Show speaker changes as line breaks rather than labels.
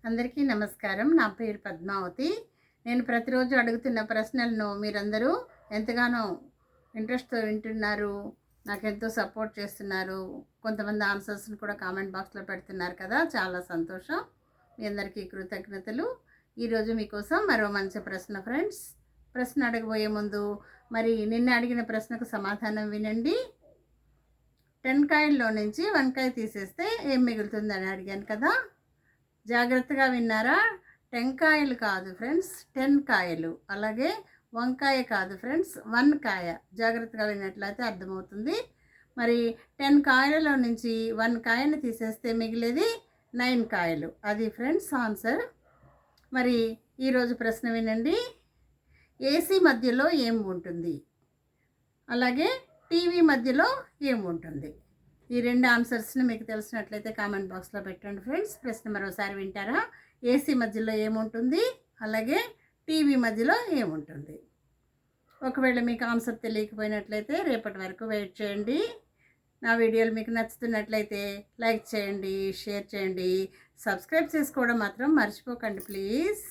అందరికీ నమస్కారం. నా పేరు పద్మావతి. నేను ప్రతిరోజు అడుగుతున్న ప్రశ్నలను మీరందరూ ఎంతగానో ఇంట్రెస్ట్‌తో వింటున్నారు. నాకెంతో సపోర్ట్ చేస్తున్నారు. కొంతమంది ఆన్సర్స్‌ని కూడా కామెంట్ బాక్స్‌లో పెడుతున్నారు కదా! చాలా సంతోషం. మీ అందరికీ కృతజ్ఞతలు. ఈరోజు మీకోసం మరో మంచి ప్రశ్న ఫ్రెండ్స్. ప్రశ్న అడగబోయే ముందు నిన్న అడిగిన ప్రశ్నకు సమాధానం వినండి. 10 కాయల్లో నుంచి 1 కాయ తీసేస్తే ఏం మిగులుతుందని అడిగాను కదా! జాగ్రత్తగా విన్నారా? టెంకాయలు కాదు ఫ్రెండ్స్, 10 కాయలు. అలాగే వంకాయ కాదు ఫ్రెండ్స్, 1 కాయ. జాగ్రత్తగా విన్నట్లయితే అర్థమవుతుంది. 10 కాయలలో నుంచి 1 కాయను తీసేస్తే మిగిలేది 9 కాయలు. అది ఫ్రెండ్స్ ఆన్సర్. ఈరోజు ప్రశ్న వినండి. ఏసీ మధ్యలో ఏం ఉంటుంది? అలాగే టీవీ మధ్యలో ఏం ఉంటుంది? ఈ రెండు ఆన్సర్స్ని మీకు తెలిసినట్లయితే కామెంట్ బాక్స్లో పెట్టండి ఫ్రెండ్స్. ప్రశ్న మరోసారి వింటారా? ఏసీ మధ్యలో ఏముంటుంది? అలాగే టీవీ మధ్యలో ఏముంటుంది? ఒకవేళ మీకు ఆన్సర్ తెలియకపోయినట్లయితే రేపటి వరకు వెయిట్ చేయండి. నా వీడియోలు మీకు నచ్చుతున్నట్లయితే లైక్ చేయండి, షేర్ చేయండి, సబ్స్క్రైబ్ చేసుకోవడం మాత్రం మర్చిపోకండి ప్లీజ్.